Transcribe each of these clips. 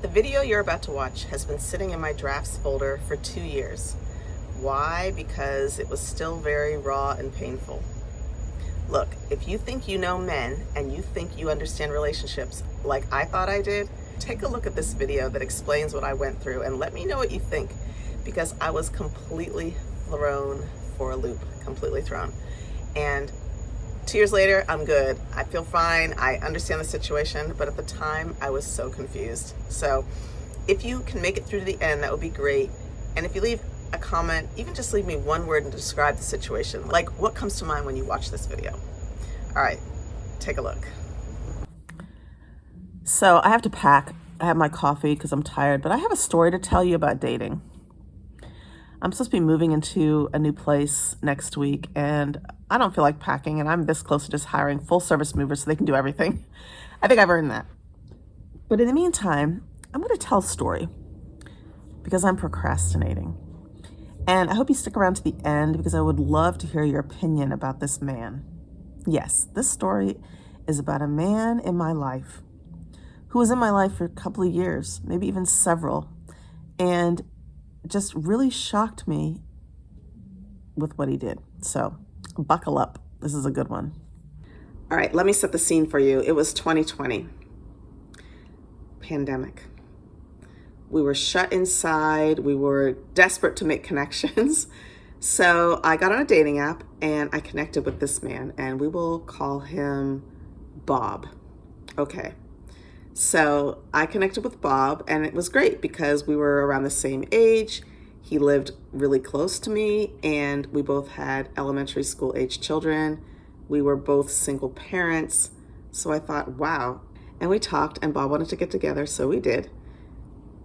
The video you're about to watch has been sitting in my drafts folder for 2 years. Why? Because it was still very raw and painful. Look, if you think you know men and you think you understand relationships like I thought I did, take a look at this video that explains what I went through and let me know what you think, because I was completely thrown for a loop, completely thrown. And 2 years later, I'm good. I feel fine. I understand the situation, but at the time I was so confused. So if you can make it through to the end, that would be great. And if you leave a comment, even just leave me one word to describe the situation, like what comes to mind when you watch this video. All right, take a look. So I have to pack. I have my coffee because I'm tired, but I have a story to tell you about dating. I'm supposed to be moving into a new place next week, and I don't feel like packing, and I'm this close to just hiring full service movers so they can do everything. I think I've earned that. But in the meantime, I'm going to tell a story because I'm procrastinating. And I hope you stick around to the end because I would love to hear your opinion about this man. Yes, this story is about a man in my life who was in my life for a couple of years, maybe even several, and just really shocked me with what he did. So buckle up. This is a good one. All right, let me set the scene for you. It was 2020. Pandemic. We were shut inside. We were desperate to make connections. So I got on a dating app and I connected with this man, and we will call him Bob. Okay. So I connected with Bob, and it was great because we were around the same age. He lived really close to me, and we both had elementary school age children. We were both single parents. So I thought, wow. And we talked, and Bob wanted to get together, so we did.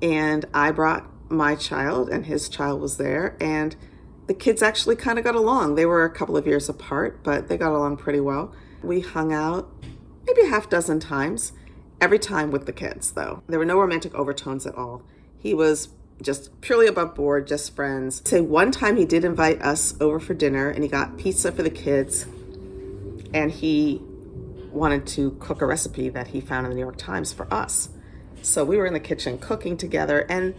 And I brought my child, and his child was there, and the kids actually kind of got along. They were a couple of years apart, but they got along pretty well. We hung out maybe a half dozen times. Every time with the kids, though. There were no romantic overtones at all. He was just purely above board, just friends. Say one time he did invite us over for dinner, and he got pizza for the kids, and he wanted to cook a recipe that he found in the New York Times for us. So we were in the kitchen cooking together, and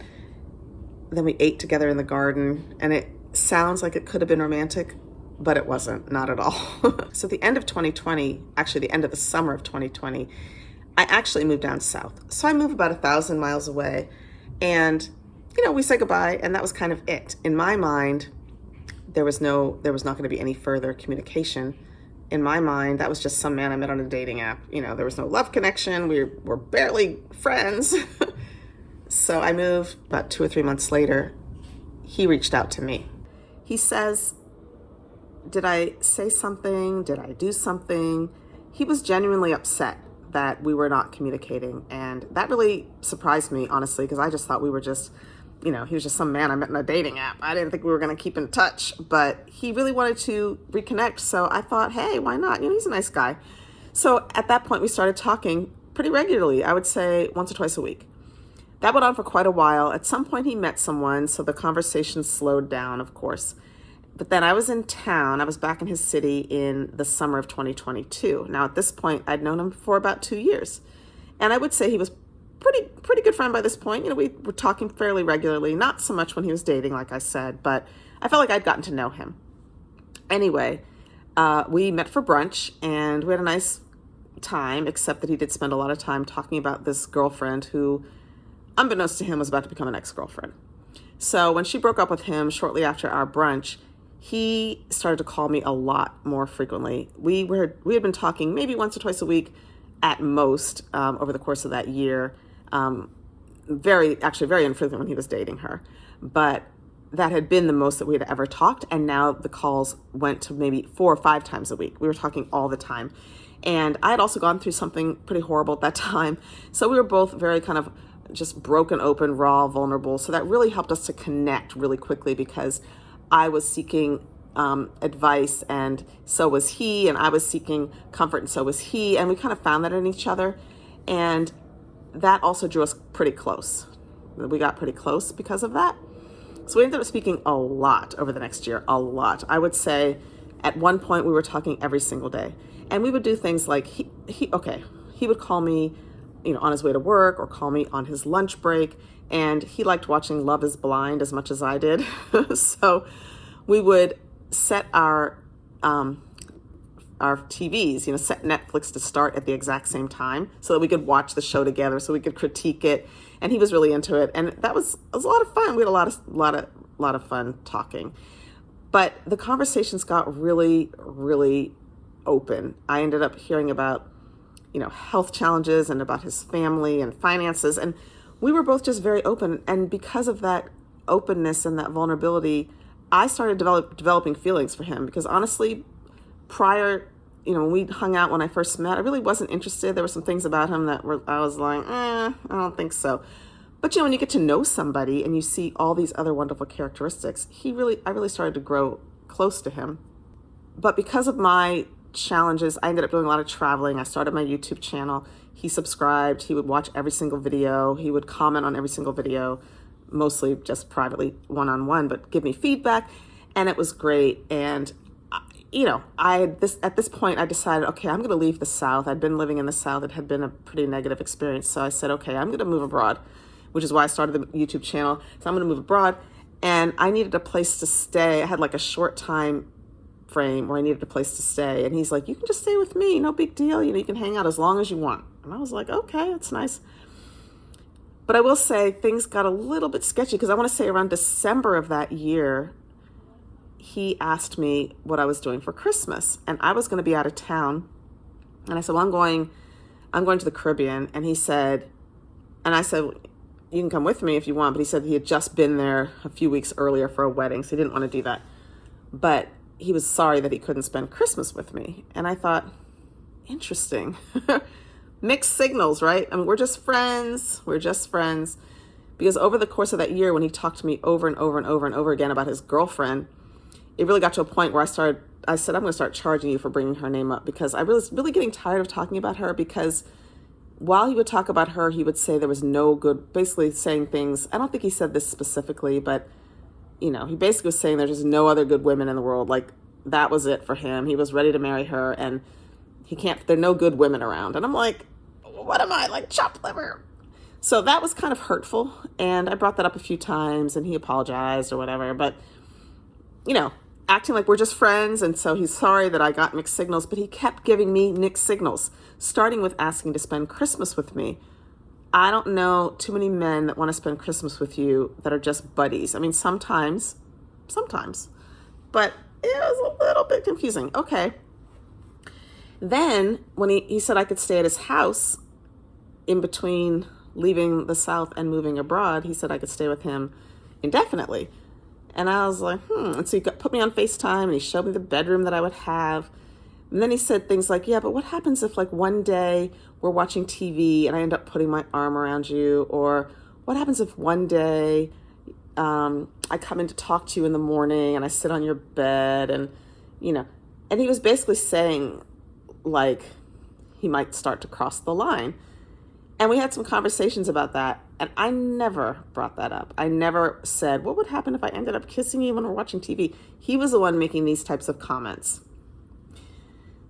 then we ate together in the garden, and it sounds like it could have been romantic, but it wasn't, not at all. So at the end of 2020, actually the end of the summer of 2020, I actually moved down south. So I moved about 1,000 miles away, and we said goodbye, and that was kind of it. In my mind, there was not going to be any further communication. In my mind, that was just some man I met on a dating app. There was no love connection. We were barely friends. So I moved. About 2 or 3 months later, he reached out to me. He says, did I say something? Did I do something? He was genuinely upset that we were not communicating. And that really surprised me, honestly, because I just thought we were just, he was just some man I met in a dating app. I didn't think we were going to keep in touch, but he really wanted to reconnect. So I thought, hey, why not? He's a nice guy. So at that point, we started talking pretty regularly. I would say once or twice a week. That went on for quite a while. At some point, he met someone, so the conversation slowed down, of course. But then I was in town. I was back in his city in the summer of 2022. Now, at this point, I'd known him for about 2 years. And I would say he was pretty good friend by this point. We were talking fairly regularly, not so much when he was dating, like I said, but I felt like I'd gotten to know him. Anyway, we met for brunch, and we had a nice time, except that he did spend a lot of time talking about this girlfriend who, unbeknownst to him, was about to become an ex-girlfriend. So when she broke up with him shortly after our brunch, he started to call me a lot more frequently. We had been talking maybe once or twice a week at most over the course of that year. Very infrequent when he was dating her. But that had been the most that we had ever talked. And now the calls went to maybe 4 or 5 times a week. We were talking all the time. And I had also gone through something pretty horrible at that time. So we were both very kind of just broken open, raw, vulnerable. So that really helped us to connect really quickly because I was seeking advice, and so was he, and I was seeking comfort, and so was he, and we kind of found that in each other, and that also drew us pretty close. We got pretty close because of that. So we ended up speaking a lot over the next year, a lot. I would say at one point we were talking every single day, and we would do things like he would call me on his way to work or call me on his lunch break. And he liked watching Love is Blind as much as I did. So we would set our TVs, set Netflix to start at the exact same time so that we could watch the show together, so we could critique it. And he was really into it. And it was a lot of fun. We had a lot of fun talking. But the conversations got really, really open. I ended up hearing about, health challenges and about his family and finances. And we were both just very open. And because of that openness and that vulnerability, I started developing feelings for him, because honestly, prior, when we hung out when I first met, I really wasn't interested. There were some things about him that I was like, I don't think so. But when you get to know somebody and you see all these other wonderful characteristics, I really started to grow close to him. But because of my challenges, I ended up doing a lot of traveling. I started my YouTube channel. He subscribed. He would watch every single video. He would comment on every single video, mostly just privately, one-on-one, but give me feedback. And it was great. And at this point, I decided, okay, I'm going to leave the South. I'd been living in the South. It had been a pretty negative experience. So I said, okay, I'm going to move abroad, which is why I started the YouTube channel. So I'm going to move abroad. And I needed a place to stay. I had like a short time frame where I needed a place to stay. And he's like, you can just stay with me. No big deal. You can hang out as long as you want. And I was like, okay, that's nice. But I will say things got a little bit sketchy, because I want to say around December of that year, he asked me what I was doing for Christmas, and I was going to be out of town. And I said, well, I'm going to the Caribbean. And I said, you can come with me if you want. But he said he had just been there a few weeks earlier for a wedding, so he didn't want to do that. But he was sorry that he couldn't spend Christmas with me. And I thought, interesting. Mixed signals, right? I mean, we're just friends. Because over the course of that year, when he talked to me over and over and over and over again about his girlfriend, it really got to a point where I said, I'm going to start charging you for bringing her name up, because I was really getting tired of talking about her. Because while he would talk about her, he would say there was no good, basically saying things. I don't think he said this specifically, but he basically was saying there's just no other good women in the world. Like, that was it for him. He was ready to marry her, and there are no good women around. And I'm like, what am I, like chopped liver? So that was kind of hurtful. And I brought that up a few times, and he apologized or whatever, but acting like we're just friends. And so he's sorry that I got mixed signals, but he kept giving me mixed signals, starting with asking to spend Christmas with me. I don't know too many men that want to spend Christmas with you that are just buddies. I mean, sometimes, but it was a little bit confusing. Okay. Then when he said I could stay at his house in between leaving the South and moving abroad, he said I could stay with him indefinitely. And I was like, And so he put me on FaceTime, and he showed me the bedroom that I would have. And then he said things like, yeah, but what happens if like one day we're watching TV and I end up putting my arm around you? Or what happens if one day I come in to talk to you in the morning and I sit on your bed? And he was basically saying like he might start to cross the line. And we had some conversations about that. And I never brought that up. I never said, what would happen if I ended up kissing you when we're watching TV? He was the one making these types of comments.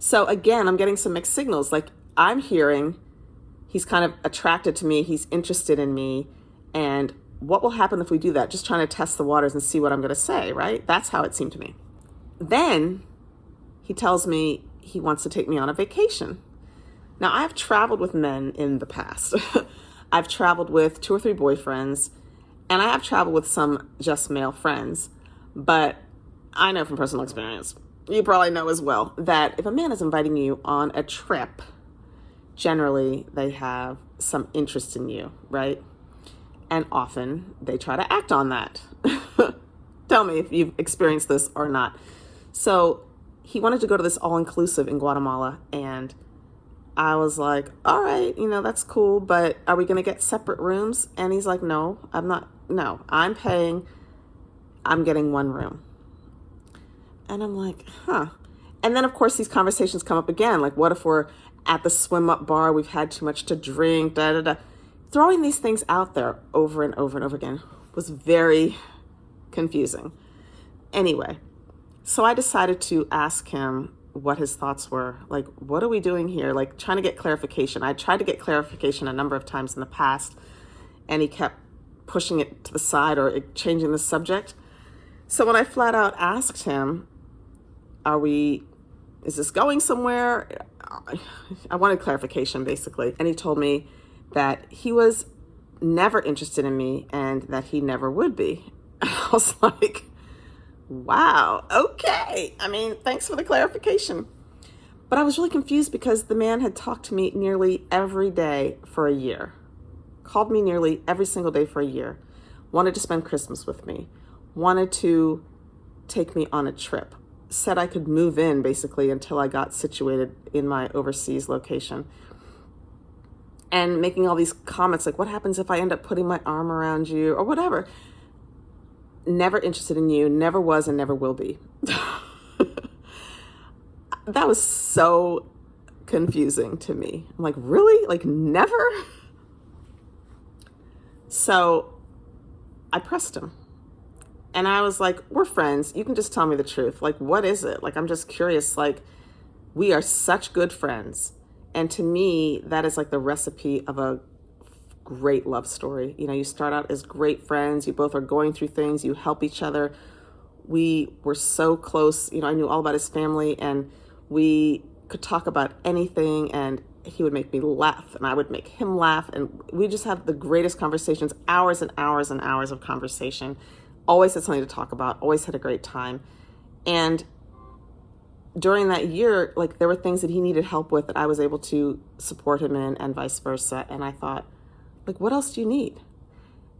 So again, I'm getting some mixed signals. Like, I'm hearing he's kind of attracted to me. He's interested in me. And what will happen if we do that? Just trying to test the waters and see what I'm going to say, right? That's how it seemed to me. Then he tells me he wants to take me on a vacation. Now, I've traveled with men in the past. I've traveled with 2 or 3 boyfriends, and I have traveled with some just male friends. But I know from personal experience, you probably know as well, that if a man is inviting you on a trip, generally they have some interest in you, right? And often they try to act on that. Tell me if you've experienced this or not. So he wanted to go to this all-inclusive in Guatemala, and I was like, all right, that's cool, but are we going to get separate rooms? And he's like, no, I'm paying, I'm getting one room. And I'm like, And then of course these conversations come up again. Like, what if we're at the swim up bar, we've had too much to drink, Throwing these things out there over and over and over again was very confusing. Anyway, so I decided to ask him what his thoughts were. Like, what are we doing here? Like, trying to get clarification. I tried to get clarification a number of times in the past, and he kept pushing it to the side or changing the subject. So when I flat out asked him, is this going somewhere? I wanted clarification, basically. And he told me that he was never interested in me and that he never would be. I was like, wow, okay. I mean, thanks for the clarification. But I was really confused because the man had talked to me nearly every day for a year, called me nearly every single day for a year, wanted to spend Christmas with me, wanted to take me on a trip, said I could move in basically until I got situated in my overseas location. And making all these comments like, what happens if I end up putting my arm around you or whatever? Never interested in you, never was and never will be. That was so confusing to me. I'm like, really? Like, never? So I pressed him. And I was like, we're friends. You can just tell me the truth. Like, what is it? Like, I'm just curious. Like, we are such good friends. And to me, that is like the recipe of a great love story. You know, you start out as great friends. You both are going through things. You help each other. We were so close. You know, I knew all about his family and we could talk about anything and he would make me laugh and I would make him laugh. And we just had the greatest conversations, hours and hours and hours of conversation. Always had something to talk about, always had a great time. And during that year, like there were things that he needed help with that I was able to support him in and vice versa. And I thought, like, what else do you need?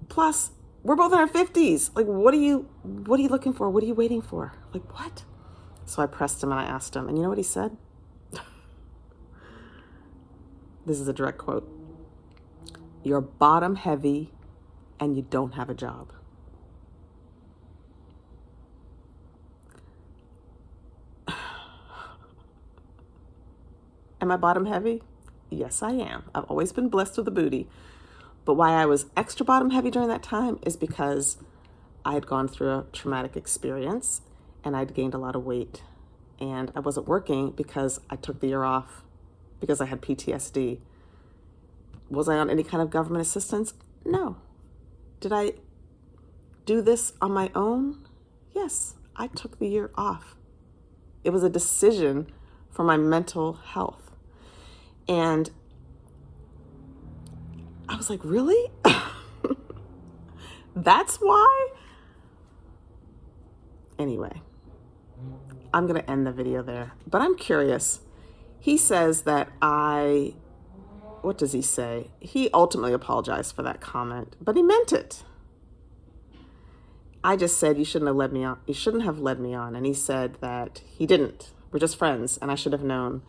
Plus, we're both in our 50s. Like, what are you looking for? What are you waiting for? Like, what? So I pressed him and I asked him, and you know what he said? This is a direct quote. You're bottom heavy and you don't have a job. Am I bottom heavy? Yes, I am. I've always been blessed with a booty. But why I was extra bottom heavy during that time is because I had gone through a traumatic experience and I'd gained a lot of weight. And I wasn't working because I took the year off because I had PTSD. Was I on any kind of government assistance? No. Did I do this on my own? Yes, I took the year off. It was a decision for my mental health. And I was like, really? That's why? Anyway, I'm going to end the video there, but I'm curious. He says that what does he say? He ultimately apologized for that comment, but he meant it. I just said, you shouldn't have led me on. You shouldn't have led me on. And he said that he didn't. We're just friends and I should have known.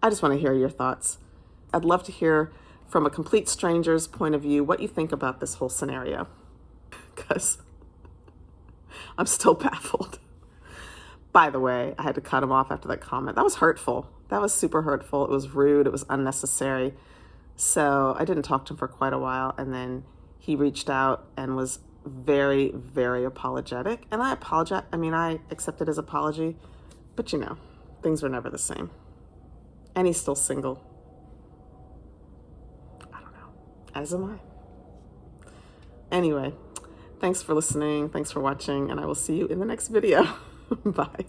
I just want to hear your thoughts. I'd love to hear from a complete stranger's point of view what you think about this whole scenario, because I'm still baffled. By the way, I had to cut him off after that comment. That was hurtful. That was super hurtful. It was rude. It was unnecessary. So I didn't talk to him for quite a while. And then he reached out and was very, very apologetic. And I apologize. I mean, I accepted his apology, but you know, things were never the same. And he's still single. I don't know. As am I. Anyway, thanks for listening. Thanks for watching. And I will see you in the next video. Bye.